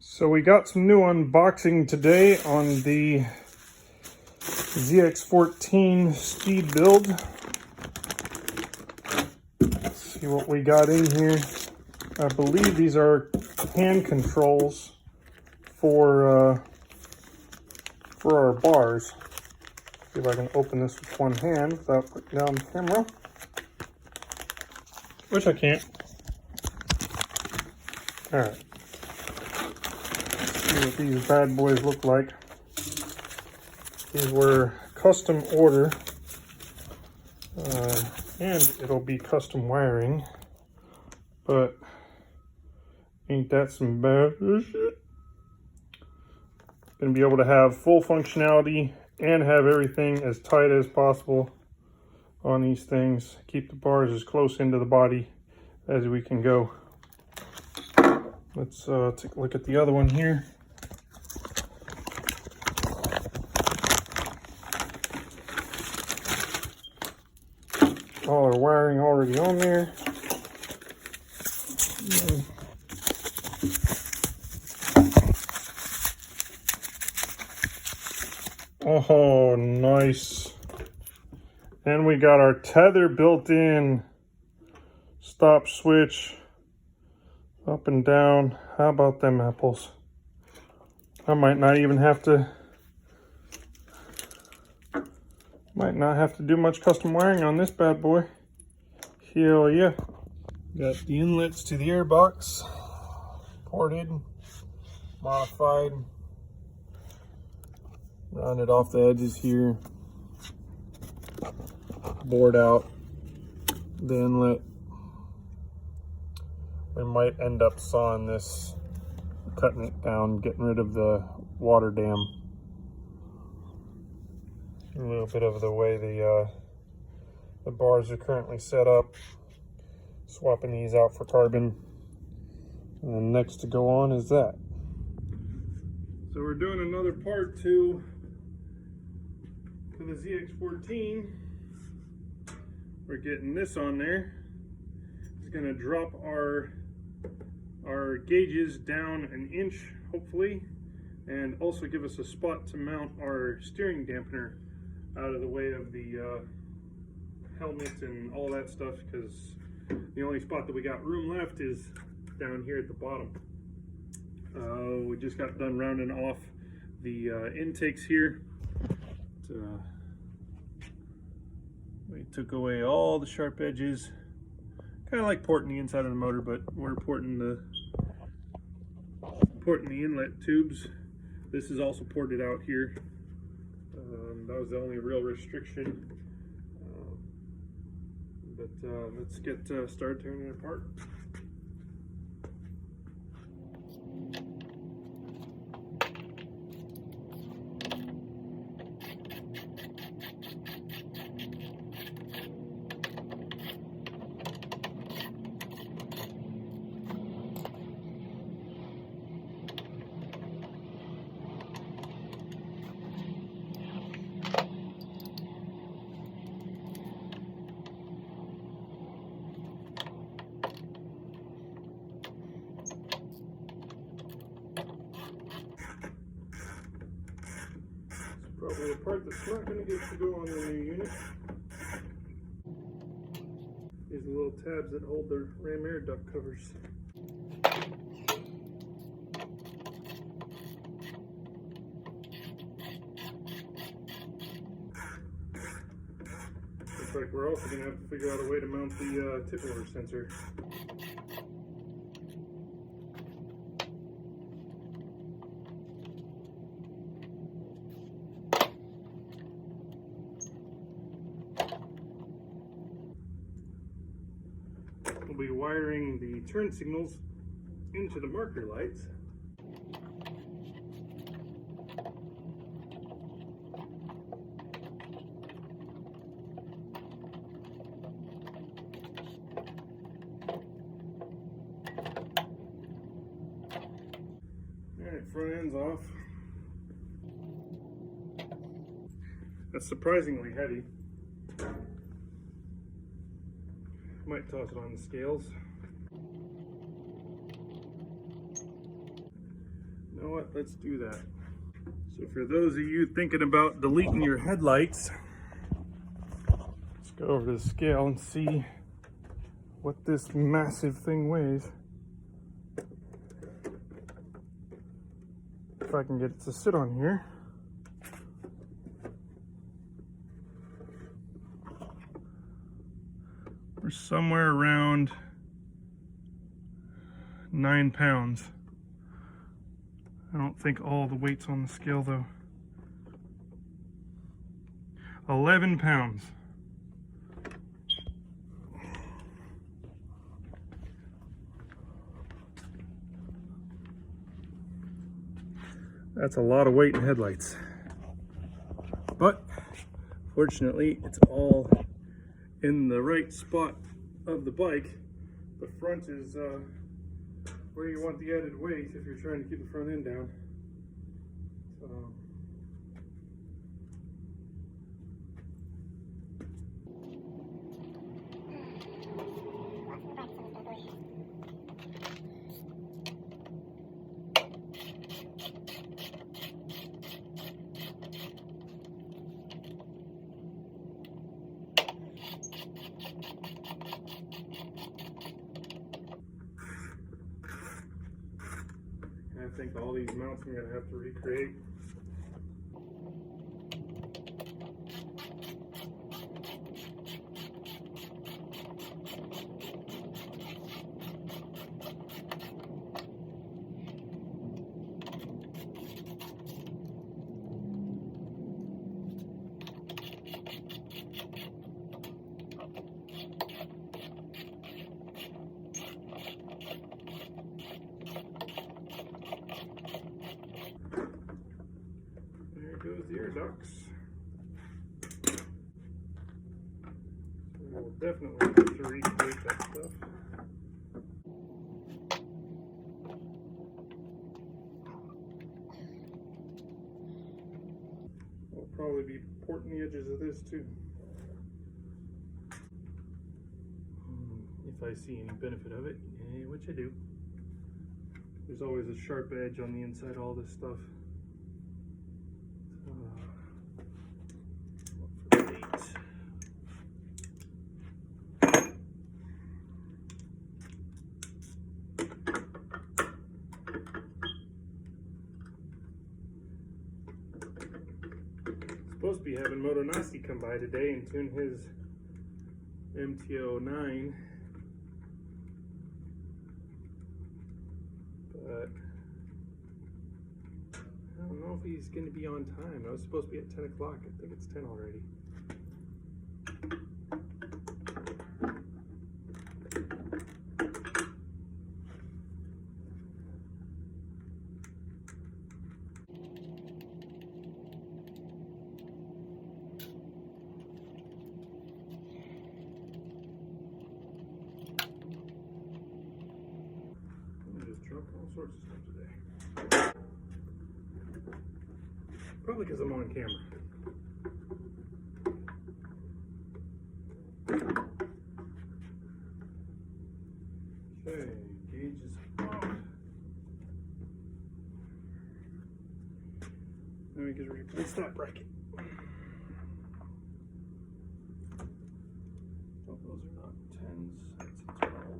So we got some new unboxing today on the ZX14 speed build. Let's see what we got in here. I believe these are hand controls for our bars. See if I can open this with one hand without putting down the camera. Which I can't. All right. See what these bad boys look like. These were custom order, and it'll be custom wiring, but ain't that some bad shit? Gonna be able to have full functionality and have everything as tight as possible on these things. Keep the bars as close into the body as we can go. Let's take a look at the other one here. All our wiring already on there. Oh, nice. And we got our tether built in. Stop switch. Up and down. How about them apples? I might not have to do much custom wiring on this bad boy. Hell yeah. Got the inlets to the airbox. Ported. Modified. Rounded off the edges here. Bored out the inlet. We might end up sawing this, cutting it down, getting rid of the water dam. A little bit of the way the bars are currently set up. Swapping these out for carbon. And next to go on is that. So we're doing another part two to the ZX14. We're getting this on there. It's gonna drop our gauges down an inch, hopefully, and also give us a spot to mount our steering dampener out of the way of the helmet and all that stuff, because the only spot that we got room left is down here at the bottom. We just got done rounding off the intakes here. We took away all the sharp edges. Kind of like porting the inside of the motor, but we're porting the inlet tubes. This is also ported out here. That was the only real restriction. Let's get started tearing it apart. Probably a part that's not going to get to go on the new unit. These are the little tabs that hold the ram air duct covers. Looks like we're also going to have to figure out a way to mount the tip order sensor. We'll be wiring the turn signals into the marker lights. Alright, front end's off. That's surprisingly heavy. Might toss it on the scales. You know what? Let's do that. So for those of you thinking about deleting your headlights, let's go over to the scale and see what this massive thing weighs. If I can get it to sit on here. We're somewhere around 9 pounds. I don't think all the weight's on the scale though. 11 pounds. That's a lot of weight in headlights. But fortunately, it's all in the right spot of the bike. The front is where you want the added weight if you're trying to keep the front end down. So, I think all these mounts I'm going to have to recreate. Goes the air ducts. So we'll definitely have to recreate that stuff. We'll probably be porting the edges of this too. If I see any benefit of it, which I do. There's always a sharp edge on the inside of all this stuff. Supposed to be having Moto Nasi come by today and tune his MT-09, but I don't know if he's going to be on time. I was supposed to be at 10 o'clock. I think it's 10 already. All sorts of stuff today. Probably because I'm on camera. Okay, gauge is off. Now we can replace that bracket. Oh, those are not 10s, that's a 12.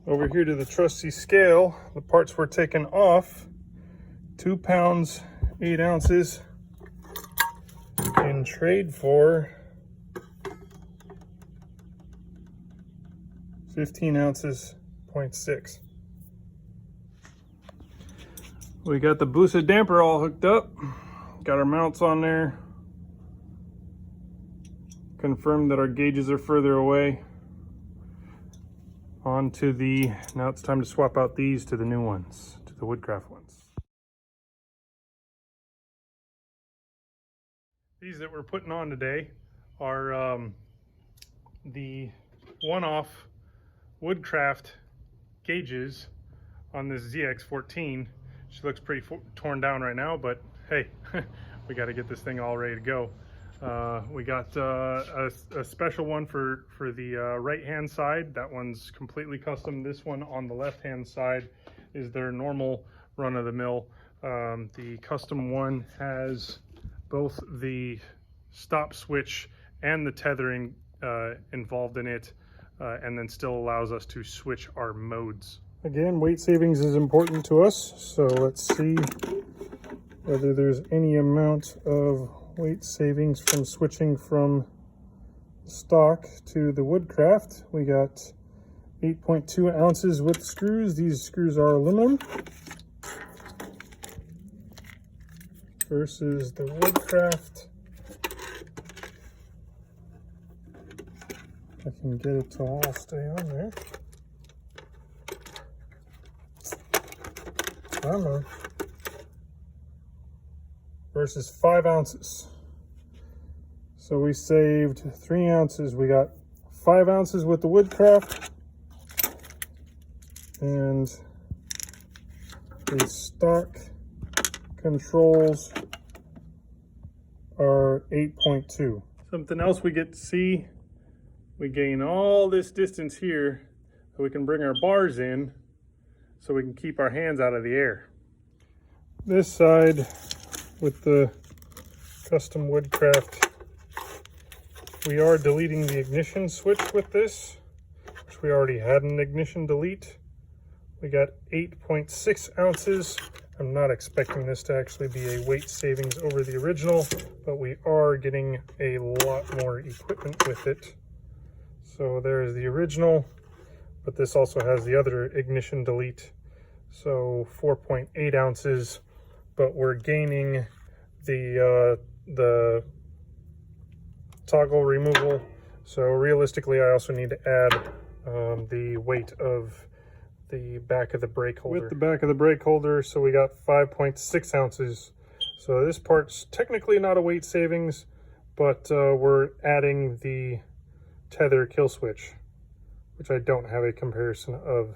Over here to the trusty scale, the parts were taken off. 2 pounds, 8 ounces in trade for 15 ounces, 0.6. We got the boosted damper all hooked up. Got our mounts on there. confirm that our gauges are further away. On to the, now it's time to swap out these to the new ones, to the Woodcraft ones. These that we're putting on today are the one-off Woodcraft gauges on this ZX14. She looks pretty torn down right now, but hey, we got to get this thing all ready to go. We got a special one for the right hand side. That one's completely custom. This one on the left hand side is their normal run-of-the-mill. The custom one has both the stop switch and the tethering involved in it, and then still allows us to switch our modes. Again, weight savings is important to us, so let's see whether there's any amount of weight savings from switching from stock to the Woodcraft. We got 8.2 ounces with screws. These screws are aluminum versus the Woodcraft. I can get it to all stay on there. Come on. Versus 5 ounces. So we saved 3 ounces. We got 5 ounces with the Woodcraft, and the stock controls are 8.2. Something else we get to see, we gain all this distance here so we can bring our bars in so we can keep our hands out of the air. This side with the custom Woodcraft, we are deleting the ignition switch with this, which we already had an ignition delete. We got 8.6 ounces. I'm not expecting this to actually be a weight savings over the original, but we are getting a lot more equipment with it. So there's the original, but this also has the other ignition delete. So 4.8 ounces, but we're gaining the toggle removal. So realistically, I also need to add the weight of the back of the brake holder. With the back of the brake holder, so we got 5.6 ounces. So this part's technically not a weight savings, but we're adding the tether kill switch, which I don't have a comparison of